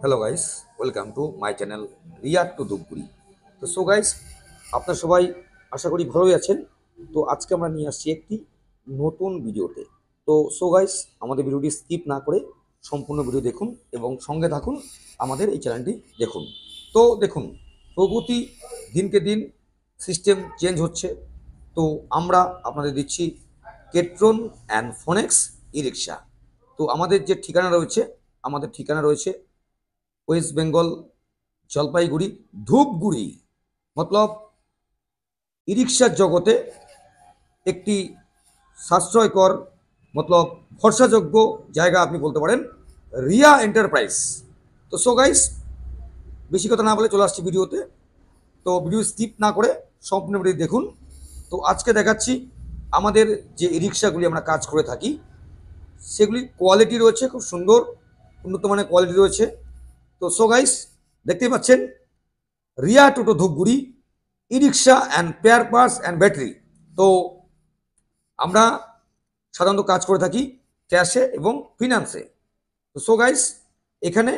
Hello guys, welcome to my channel react to Dhupguri. তো guys, আপনার সবাই আশা করি ভালোই আছেন। তো আজকে আমরা নিয়ে আসছি একটি নতুন ভিডিওতে। গাইস, আমাদের ভিডিওটি স্কিপ না করে সম্পূর্ণ ভিডিও দেখুন এবং সঙ্গে থাকুন, আমাদের এই চ্যানেলটি দেখুন। দেখুন, প্রগতি দিনকে দিন সিস্টেম চেঞ্জ হচ্ছে। তো আমরা আপনাদের দিচ্ছি কেট্রন অ্যান্ড ফোনেক্স ই রিক্সা। তো আমাদের ঠিকানা রয়েছে ওয়েস্ট বেঙ্গল, জলপাইগুড়ি, ধূপগুড়ি। মতলব ই রিক্সার জগতে একটি সাশ্রয়কর, মতলব ভরসাযোগ্য জায়গা আপনি বলতে পারেন, রিয়া এন্টারপ্রাইজ। গাইস, বেশি কথা না বলে চলে আসছি ভিডিওতে। ভিডিও স্কিপ না করে সম্পূর্ণ ভিডিও দেখুন। আজকে দেখাচ্ছি আমাদের যে ই রিক্সাগুলি আমরা কাজ করে থাকি, সেগুলির কোয়ালিটি রয়েছে খুব সুন্দর, উন্নত মানের কোয়ালিটি রয়েছে। গাইস, দেখতেই পাচ্ছেন Riya Toto Dhupguri, e rickshaw and spare parts and battery. তো আমরা সাধারণত কাজ করে থাকি ক্যাশে এবং ফিনান্সে। গাইস, এখানে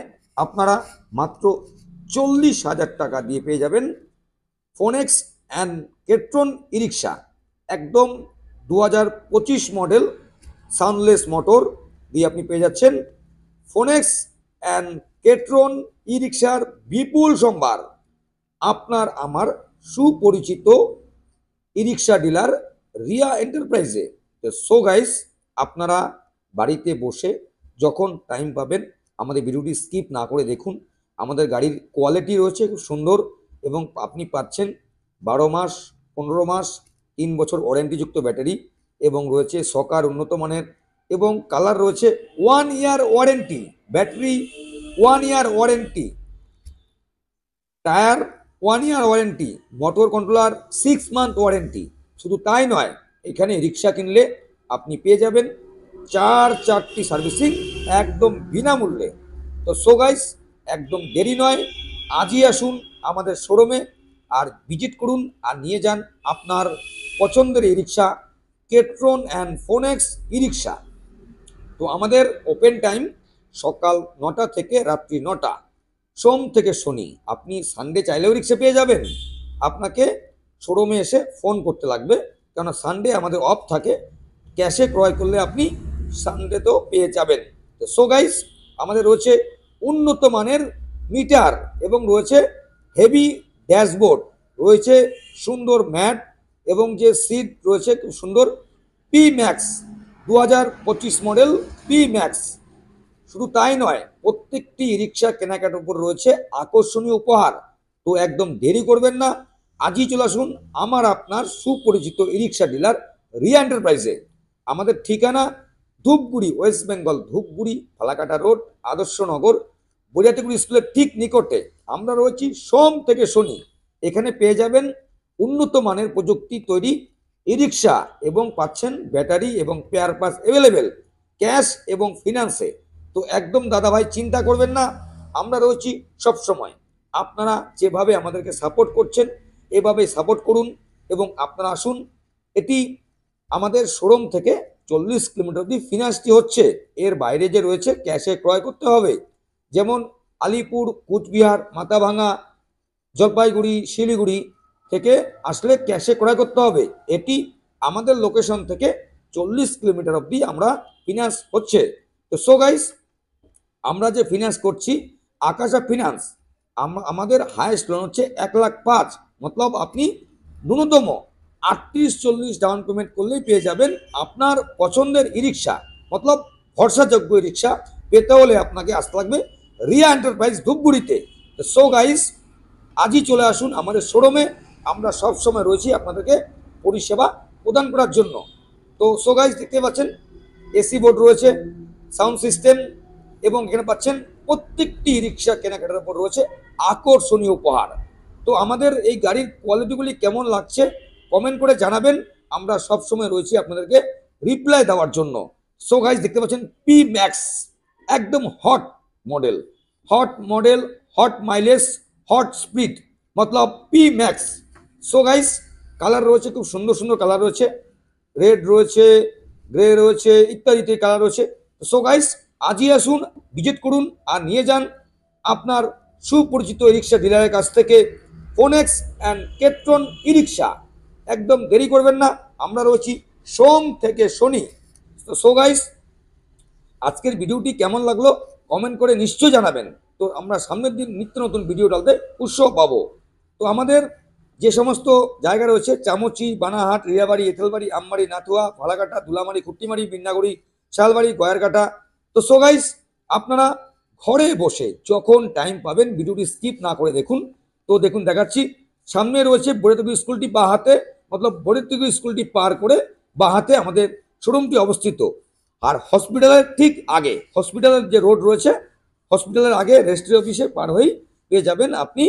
আপনারা মাত্র 40,000 টাকা দিয়ে পেয়ে যাবেন ফোনেক্স অ্যান্ড কেট্রন ই রিক্সা। একদম 2025 মডেল সাউন্ডলেস মোটর দিয়ে আপনি পেয়ে যাচ্ছেন ফোনেক্স অ্যান্ড কেট্রন ই রিক্সার বিপুল সম্ভার আপনার আমার সুপরিচিত ই রিক্সা ডিলার রিয়া এন্টারপ্রাইজে। গাইস, আপনারা বাড়িতে বসে যখন টাইম পাবেন আমাদের ভিডিওটি স্কিপ না করে দেখুন। আমাদের গাড়ির কোয়ালিটি রয়েছে খুব সুন্দর এবং আপনি পাচ্ছেন 12 মাস, 15 মাস, 3 বছর ওয়ারেন্টিযুক্ত ব্যাটারি এবং রয়েছে সকার উন্নত মানের এবং কালার রয়েছে 1 year warranty, battery 1 year warranty, tyre 1 year warranty, motor controller 6 month warranty. শুধু তাই নয়, এখানে রিক্সা কিনলে আপনি পেয়ে যাবেন 4টি সার্ভিসিং একদম বিনামূল্যে। গাইস, একদম দেরি নয়, আজই আসুন আমাদের শোরুমে আর ভিজিট করুন আর নিয়ে যান আপনার পছন্দের ই রিক্সা কেট্রন অ্যান্ড ফোনেক্স ই রিক্সা। আমাদের ওপেন টাইম সকাল 9টা থেকে রাত্রি 9টা, সোম থেকে শনি। আপনি সানডে চাইলেও রিক্সা পেয়ে যাবেন, আপনাকে শোরুমে এসে ফোন করতে লাগবে, কেননা সানডে আমাদের অফ থাকে। ক্যাশে ক্রয় করলে আপনি সানডেতেও পেয়ে যাবেন। গাইস, আমাদের রয়েছে উন্নত মানের মিটার এবং রয়েছে হেভি ড্যাশবোর্ড, রয়েছে সুন্দর ম্যাট এবং যে সিট রয়েছে খুব সুন্দর P max 2025 model P max. শুধু তাই নয়, প্রত্যেকটি রিক্সা কেনাকাটার উপর রয়েছে আকর্ষণীয় উপহার। একদম দেরি করবেন না, আজই চলে আসুন আমার আপনার সুপরিচিত ই রিক্সা ডিলার রিয়া এন্টারপ্রাইজে। আমাদের ঠিকানা ধূপগুড়ি, ওয়েস্ট বেঙ্গল, ধূপগুড়ি ফালাকাটা রোড, আদর্শনগর, বরিয়াতিগুড়ি স্কুলের ঠিক নিকটে। আমরা রয়েছি সোম থেকে শনি। এখানে পেয়ে যাবেন উন্নত মানের প্রযুক্তি তৈরি ই রিক্সা এবং পাচ্ছেন ব্যাটারি এবং পেয়ার পাস অ্যাভেলেবেল ক্যাশ এবং ফিনান্সে। একদম দাদাভাই চিন্তা করবেন না, আমরা রয়েছি সব সময়। আপনারা যেভাবে আমাদেরকে সাপোর্ট করছেন এভাবেই সাপোর্ট করুন এবং আপনারা আসুন। এটি আমাদের শোরুম থেকে 40 কিলোমিটার অব্দি ফিনান্সটি হচ্ছে। এর বাইরে যে রয়েছে ক্যাশে ক্রয় করতে হবে, যেমন আলিপুর, কুচবিহার, মাথাভাঙা, জলপাইগুড়ি, শিলিগুড়ি থেকে আসলে ক্যাশে ক্রয় করতে হবে। এটি আমাদের লোকেশন থেকে 40 কিলোমিটার অব্দি আমরা ফিনান্স হচ্ছে। গাইস, আমরা যে ফিনান্স করছি আকাশা ফিনান্স, আমাদের হাইয়েস্ট লোন হচ্ছে 1,05,000। মতলব আপনি ন্যূনতম 38-40 ডাউন পেমেন্ট করলেই পেয়ে যাবেন আপনার পছন্দের ই রিক্সা। মতলব ভরসাযোগ্য ই রিক্সা পেতে হলে আপনাকে আসতে লাগবে রিয়া এন্টারপ্রাইজ ধূপগুড়িতে। গাইস, আজই চলে আসুন আমাদের শোরুমে, আমরা সব সময় রয়েছি আপনাদেরকে পরিষেবা প্রদান করার জন্য। গাইস, দেখতে পাচ্ছেন এসি বোর্ড রয়েছে, সাউন্ড সিস্টেম এবং এখানে পাচ্ছেন প্রত্যেকটি রিক্সা কেনাকাটার উপর রয়েছে আকর্ষণীয় উপহার। আমাদের এই গাড়ির কোয়ালিটিগুলি কেমন লাগছে কমেন্ট করে জানাবেন, আমরা সব সময় রয়েছি আপনাদেরকে রিপ্লাই দেওয়ার জন্য। গাইস, দেখতে পাচ্ছেন পি ম্যাক্স, একদম hot model, hot mileage, hot speed, মতলব পি ম্যাক্স। গাইস, কালার রয়েছে খুব সুন্দর সুন্দর কালার রয়েছে, রেড রয়েছে, গ্রে রয়েছে, ইত্যাদি কালার রয়েছে। গাইস, আজই আসুন, ভিজিট করুন আর নিয়ে যান আপনার সুপরিচিত রিক্সা ডিলারের কাছ থেকে ফোনেক্স অ্যান্ড কেট্রন ই রিক্সা। একদম দেরি করবেন না, আমরা রয়েছি সোম থেকে শনি। তো সো গাইস, আজকের ভিডিওটি কেমন লাগলো কমেন্ট করে নিশ্চয়ই জানাবেন। তো আমরা সামনের দিন নিত্য নতুন ভিডিও ডালতে উৎসাহ পাবো। তো আমাদের যে সমস্ত জায়গা রয়েছে চামচি, বানাহাট, রিয়াবাড়ি, এঁথেলবাড়ি, আমবাড়ি, নাথুয়া, ফালাকাটা, দুলামারি, খুট্টিমারি, বিন্নাগুড়ি, শালবাড়ি, গয়ারকাটা। তো সো গাইস, আপনারা ঘরে বসে যখন টাইম পাবেন ভিডিওটি স্কিপ না করে দেখুন। তো দেখুন দেখাচ্ছি, সামনে রয়েছে বৈরাতী স্কুলটি বা হাতে, মতলব বৈরাতী স্কুলটি পার করে বা হাতে আমাদের শোরুমটি অবস্থিত। আর হসপিটালের ঠিক আগে, হসপিটালের যে রোড রয়েছে হসপিটালের আগে রেজিস্ট্রি অফিসে পার হয়েই পেয়ে যাবেন আপনি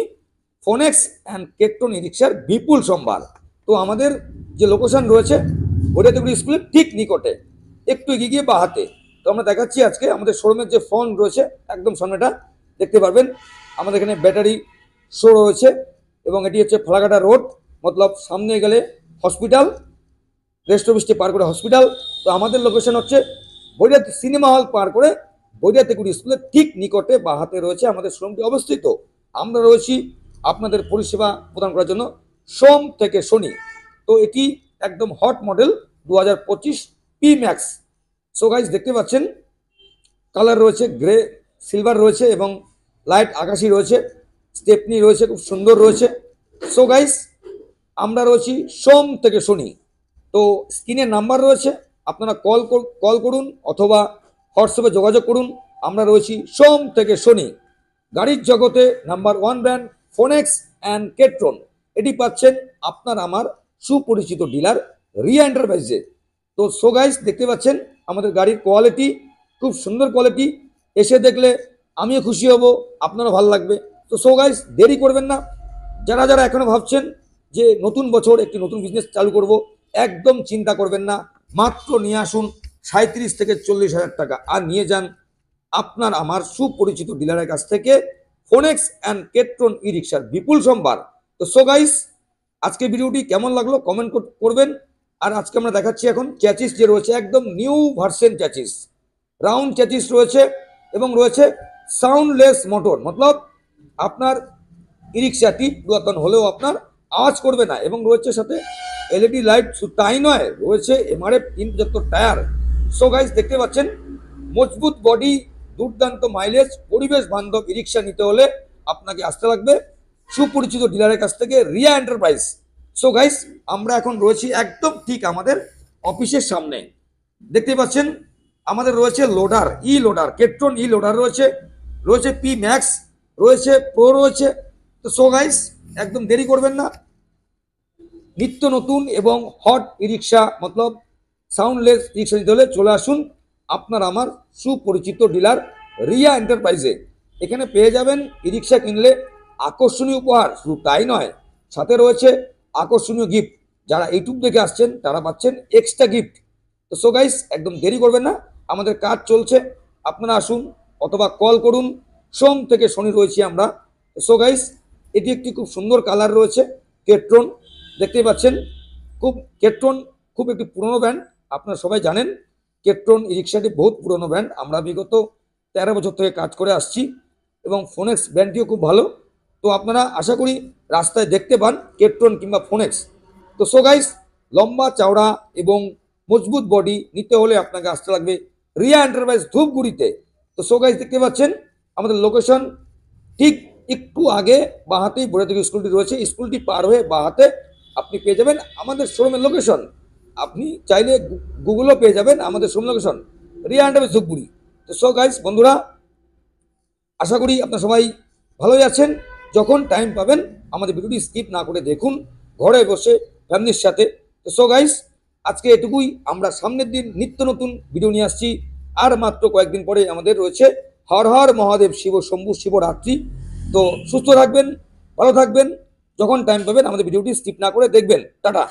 ফোনেক্স অ্যান্ড কেট্রন ই রিক্সার বিপুল সম্ভার। তো আমাদের যে লোকেশন রয়েছে বৈরাতী স্কুলের ঠিক নিকটে, একটু এগিয়ে গিয়ে বা হাতে। তো আমরা দেখাচ্ছি আজকে আমাদের শোরুমের যে ফ্রন্ট রয়েছে একদম সামনেটা দেখতে পারবেন। আমাদের এখানে ব্যাটারি শো রয়েছে এবং এটি হচ্ছে ফালাকাটা রোড, মতলব সামনে গেলে হসপিটাল, রেজিস্ট্রি অফিসটি পার করে হসপিটাল। তো আমাদের লোকেশন হচ্ছে বৈরাতী সিনেমা হল পার করে বৈরাতী স্কুলের ঠিক নিকটে বা হাতে রয়েছে আমাদের শোরুমটি অবস্থিত। আমরা রয়েছি আপনাদের পরিষেবা প্রদান করার জন্য সোম থেকে শনি। তো এটি একদম hot model 2025 P max. So guys দেখতে পাচ্ছেন কালার রয়েছে গ্রে, সিলভার রয়েছে এবং লাইট আকাশি রয়েছে, স্টেপনি রয়েছে, খুব সুন্দর রয়েছে। সো গাইজ আমরা রয়েছি সোম থেকে শনি। তো স্ক্রিনের নাম্বার রয়েছে, আপনারা কল করুন অথবা হোয়াটসঅ্যাপে যোগাযোগ করুন। আমরা রয়েছি সোম থেকে শনি। গাড়ির জগতে নাম্বার 1 ব্র্যান্ড ফোনেক্স অ্যান্ড কেট্রন, এটি পাচ্ছেন আপনার আমার সুপরিচিত ডিলার রিয়া এন্টারপ্রাইজে। তো সো গাইস দেখতে পাচ্ছেন আমাদের গাড়ির কোয়ালিটি খুব সুন্দর কোয়ালিটি, এসে দেখলে আমিও খুশি হব, আপনারও ভালো লাগবে। তো সো গাইস দেরি করবেন না, যারা যারা এখনো ভাবছেন যে নতুন বছর একটি নতুন বিজনেস চালু করব, একদম চিন্তা করবেন না, মাত্র নিয়ে আসুন 37 থেকে 40 হাজার টাকা আর নিয়ে যান আপনার আমার সুপরিচিত ডিলারের কাছ থেকে ফোনেক্স অ্যান্ড কেট্রন ই রিক্সার বিপুল সম্ভার। তো সো গাইস, আজকে ভিডিওটি কেমন লাগলো কমেন্ট করবেন। আর আজকে আমরা দেখাচ্ছি এখন চ্যাচিস যে রয়েছে একদম new version chassis, round chassis রয়েছে এবং রয়েছে সাউন্ডলেস মোটর, মতলব আপনার ই রিক্সাটি পুরাতন হলেও আপনার আওয়াজ করবে না এবং রয়েছে সাথে এলইডি লাইট। শুধু তাই নয়, রয়েছে এমআরএফ 75 টায়ার। সো গাইস দেখতে পাচ্ছেন মজবুত বডি, দুর্দান্ত মাইলেজ, পরিবেশ বান্ধব ই রিক্সা নিতে হলে আপনাকে আসতে লাগবে সুপরিচিত ডিলারের কাছ থেকে রিয়া এন্টারপ্রাইজ। সো গাইস আমরা এখন রয়েছি একদম ঠিক আমাদের অফিসের সামনে। দেখতে পাচ্ছেন আমাদের রয়েছে লোডার, ই লোডার, কেট্রন ই লোডার রয়েছে, রয়েছে পি ম্যাক্স রয়েছে, প্রো রয়েছে। তো সো গাইস একদম দেরি করবেন না, নিত্য নতুন এবং হট ই রিক্সা মতলব সাউন্ডলেস রিক্সা নিতে হলে চলে আসুন আপনার আমার সুপরিচিত ডিলার রিয়া এন্টারপ্রাইজে। এখানে পেয়ে যাবেন ই রিক্সা কিনলে আকর্ষণীয় উপহার, শুধু তাই নয় সাথে রয়েছে আকর্ষণীয় গিফট। যারা ইউটিউব দেখে আসছেন তারা পাচ্ছেন এক্সট্রা গিফট। তো সো গাইস একদম দেরি করবেন না, আমাদের কাজ চলছে, আপনারা আসুন অথবা কল করুন। সোম থেকে শনি রয়েছি আমরা। সো গাইস এটি একটি খুব সুন্দর কালার রয়েছে কেট্রন, দেখতেই পাচ্ছেন কেট্রন খুব একটি পুরনো ব্র্যান্ড, আপনারা সবাই জানেন কেট্রন ই রিক্সাটি বহুত পুরনো ব্র্যান্ড, আমরা বিগত 13 বছর থেকে কাজ করে আসছি এবং ফোনেক্স ব্র্যান্ডটিও খুব ভালো। তো আপনারা আশা করি রাস্তায় দেখতে পান কেট্রন কিংবা ফোনেক্স। তো সো গাইস লম্বা চওড়া এবং মজবুত বডি নিতে হলে আপনাকে আসতে লাগবে রিয়া এন্টারপ্রাইজ ধূপগুড়িতে। তো সো গাইস দেখতে পাচ্ছেন আমাদের লোকেশন ঠিক একটু আগে বাঁহাতেই বৈরাতী স্কুলটি রয়েছে, স্কুলটি পার হয়ে বাঁহাতে আপনি পেয়ে যাবেন আমাদের শোরুমের লোকেশন। আপনি চাইলে গুগলও পেয়ে যাবেন আমাদের showroom location Riya enterprise Dhupguri. তো সো গাইস বন্ধুরা, আশা করি আপনারা সবাই ভালোই আছেন। যখন টাইম পাবেন আমাদের ভিডিওটি স্কিপ না করে দেখুন ঘরে বসে ফ্যামিলির সাথে। তো সো গাইস আজকে এটুকুই, আমরা সামনের দিন নিত্য নতুন ভিডিও নিয়ে আসছি। আর মাত্র কয়েকদিন পরে আমাদের রয়েছে হর হর মহাদেব শিব শম্ভু শিবরাত্রি। তো সুস্থ থাকবেন, ভালো থাকবেন, যখন টাইম পাবেন আমাদের ভিডিওটি স্কিপ না করে দেখবেন। টাটা।